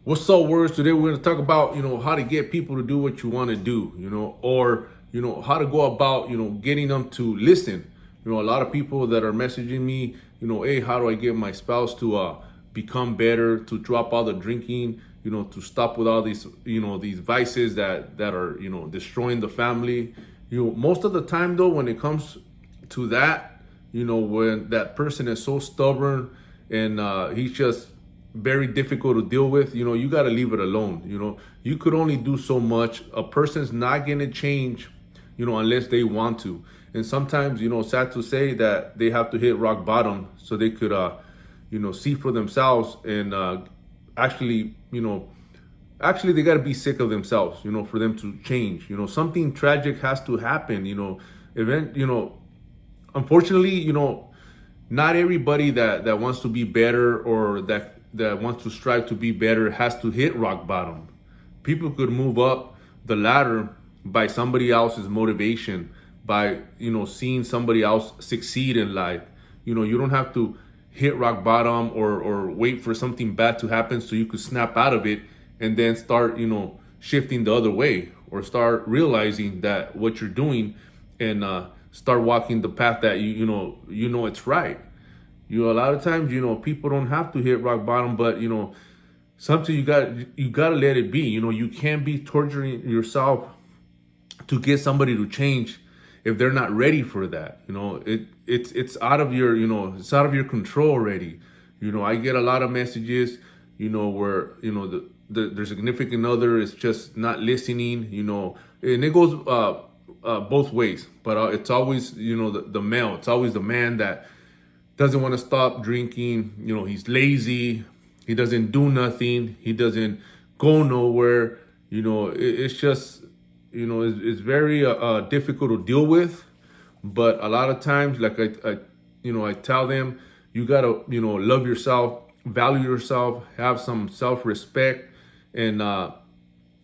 What's up, words? Today we're going to talk about, how to get people to do what you want to do, or, how to go about, getting them to listen. A lot of people that are messaging me, hey, how do I get my spouse to become better, to drop all the drinking, to stop with all these, these vices that are, destroying the family. Most of the time though, when it comes to that, when that person is so stubborn and he's just very difficult to deal with, you got to leave it alone. You could only do so much. A person's not going to change, unless they want to. And sometimes, sad to say that they have to hit rock bottom so they could, see for themselves and actually, actually they got to be sick of themselves, for them to change. Something tragic has to happen, event, unfortunately, not everybody that wants to be better or that wants to strive to be better has to hit rock bottom. People could move up the ladder by somebody else's motivation, by seeing somebody else succeed in life. You don't have to hit rock bottom or wait for something bad to happen so you could snap out of it and then start shifting the other way, or start realizing that what you're doing and start walking the path that you know it's right. A lot of times, people don't have to hit rock bottom, but sometimes you gotta let it be. You can't be torturing yourself to get somebody to change if they're not ready for that. It's out of your it's out of your control already. I get a lot of messages, where their significant other is just not listening, and it goes both ways. But it's always the male. It's always the man that doesn't want to stop drinking. He's lazy. He doesn't do nothing. He doesn't go nowhere. It's just it's very difficult to deal with. But a lot of times, like I tell them, you gotta love yourself, value yourself, have some self-respect, and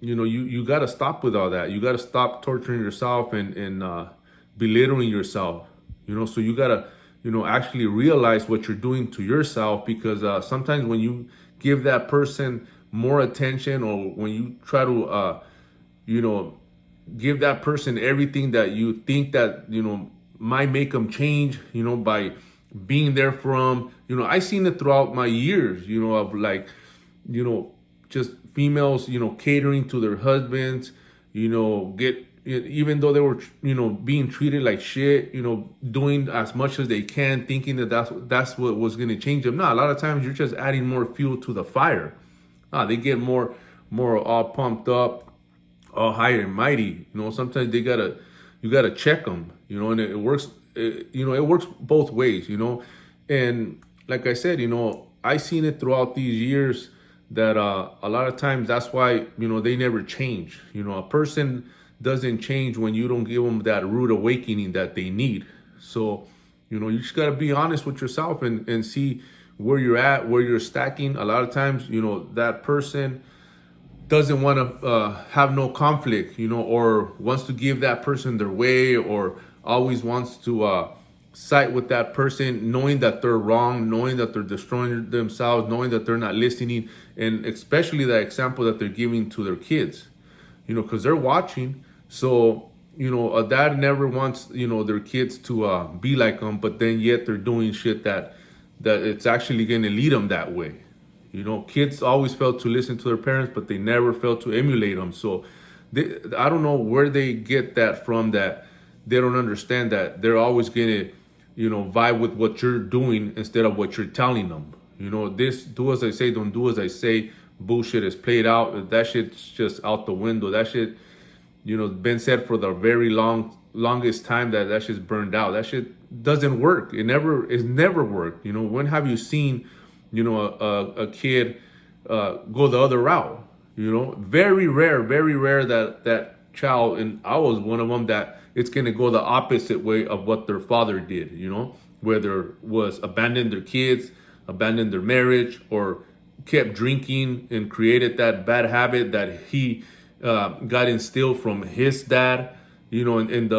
you gotta stop with all that. You gotta stop torturing yourself and belittling yourself. So you gotta actually realize what you're doing to yourself, because sometimes when you give that person more attention, or when you try to give that person everything that you think that might make them change, by being there for them. I seen it throughout my years, of like just females catering to their husbands, get, even though they were being treated like shit, doing as much as they can, thinking that that's what was going to change them. No, a lot of times you're just adding more fuel to the fire. They get more all pumped up, all high and mighty. Sometimes you gotta check them. And it works. It works both ways. And like I said, I seen it throughout these years that a lot of times that's why they never change. A person doesn't change when you don't give them that rude awakening that they need. So you just gotta be honest with yourself and see where you're at, where you're stacking. A lot of times that person doesn't want to have no conflict, or wants to give that person their way, or always wants to side with that person, knowing that they're wrong, knowing that they're destroying themselves, knowing that they're not listening, and especially that example that they're giving to their kids, because they're watching. So, a dad never wants, their kids to be like them, but then yet they're doing shit that it's actually going to lead them that way. Kids always fail to listen to their parents, but they never fail to emulate them. So I don't know where they get that from, that they don't understand that they're always going to, vibe with what you're doing instead of what you're telling them. This do as I say, don't do as I say bullshit is played out. That shit's just out the window. That shit, been said for the very longest time, that shit's burned out. That shit doesn't work. It's never worked. When have you seen a kid go the other route? Very rare that child, and I was one of them, that it's gonna go the opposite way of what their father did. Whether was abandon their kids, abandon their marriage, or kept drinking and created that bad habit that he got instilled from his dad. And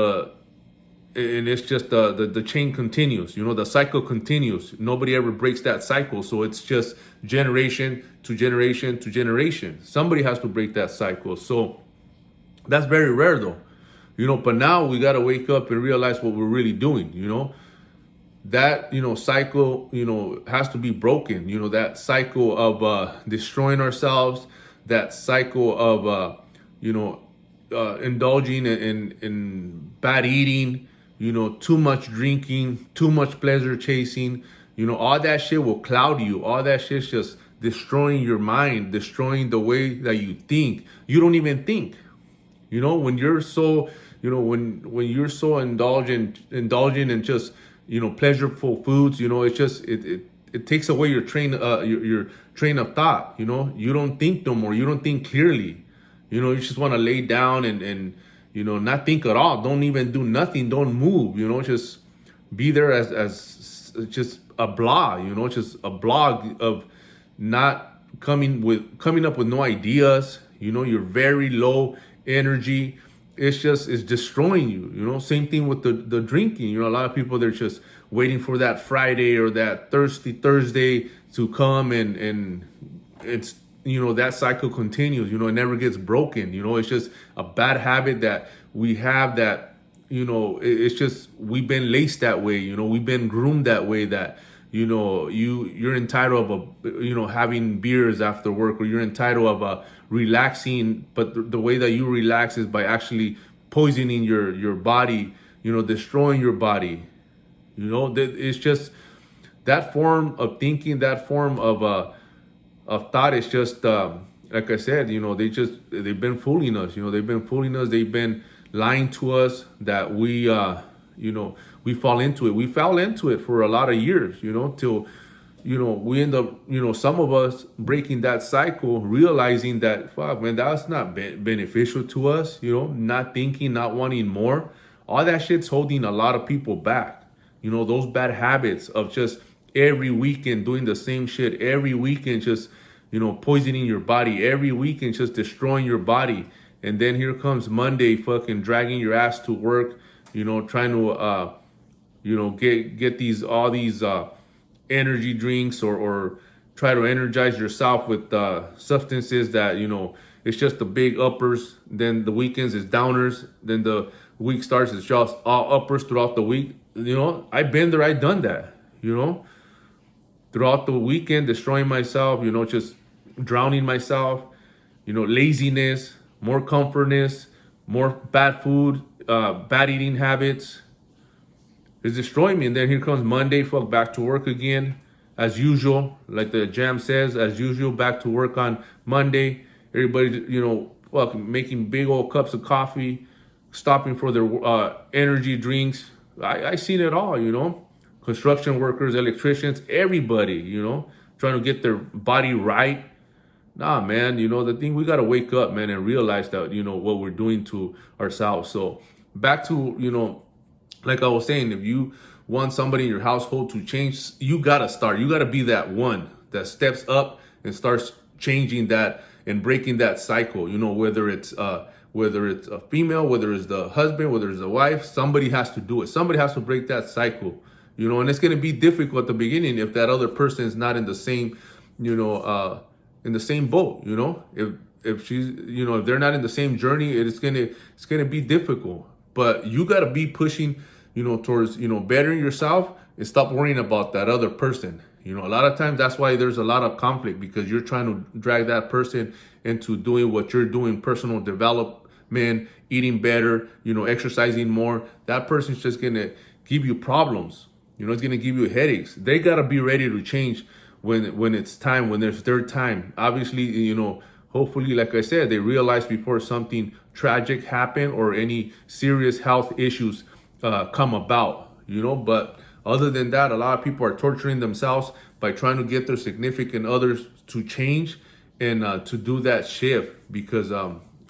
and it's just the chain continues, the cycle continues. Nobody ever breaks that cycle, so it's just generation to generation to generation. Somebody has to break that cycle, so that's very rare though. But now we got to wake up and realize what we're really doing. That cycle has to be broken. That cycle of destroying ourselves, that cycle of indulging in bad eating, too much drinking, too much pleasure chasing. All that shit will cloud you. All that shit's just destroying your mind, destroying the way that you think. You don't even think. When you're so when you're so indulging in just pleasureful foods, it takes away your your train of thought. You don't think no more. You don't think clearly. You just want to lay down and not think at all. Don't even do nothing. Don't move. Just be there as just a blog. Just a blog of not coming up with no ideas. You're very low energy. It's destroying you. Same thing with the drinking. A lot of people, they're just waiting for that Friday or that thirsty Thursday to come, and it's that cycle continues. It never gets broken. It's just a bad habit that we have, that it's just we've been laced that way. We've been groomed that way, that you're entitled of having beers after work, or you're entitled of relaxing, but the way that you relax is by actually poisoning your body, destroying your body. It's just that form of thinking, that form of thought is just like I said, they've been fooling us. They've been lying to us that we fall into it. We fell into it for a lot of years, till we end up, some of us breaking that cycle, realizing that, fuck, man, that's not beneficial to us. Not thinking, not wanting more. All that shit's holding a lot of people back. Those bad habits of just every weekend doing the same shit, every weekend just poisoning your body, every weekend just destroying your body. And then here comes Monday, fucking dragging your ass to work, trying to get all these energy drinks, or try to energize yourself with substances that it's just the big uppers. Then the weekends is downers. Then the week starts, it's just all uppers throughout the week. I've been there, I've done that. Throughout the weekend, destroying myself, just drowning myself, laziness, more comfortness, more bad food, bad eating habits. It's destroying me. And then here comes Monday, fuck, back to work again, as usual. Like the jam says, as usual, back to work on Monday. Everybody, fuck, making big old cups of coffee, stopping for their energy drinks. I seen it all, construction workers, electricians, everybody, trying to get their body right. Nah, man, the thing, we got to wake up, man, and realize that, what we're doing to ourselves. So back to, like I was saying, if you want somebody in your household to change, you got to start. You got to be that one that steps up and starts changing that and breaking that cycle, whether it's a female, whether it's the husband, whether it's the wife, somebody has to do it. Somebody has to break that cycle, and it's going to be difficult at the beginning if that other person is not in the same, in the same boat, if she's, if they're not in the same journey, it's going to be difficult. But you got to be pushing, towards, bettering yourself and stop worrying about that other person. A lot of times that's why there's a lot of conflict, because you're trying to drag that person into doing what you're doing, personal development, eating better, exercising more. That person's just going to give you problems. It's going to give you headaches. They got to be ready to change when it's time, when there's their time. Obviously, hopefully, like I said, they realize before something tragic happen or any serious health issues come about, but other than that, a lot of people are torturing themselves by trying to get their significant others to change and to do that shift, because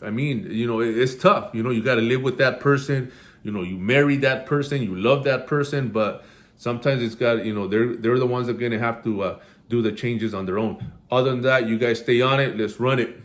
it's tough. You got to live with that person. You marry that person, you love that person, but sometimes it's got, they're the ones that are going to have to do the changes on their own. Other than that, you guys stay on it. Let's run it.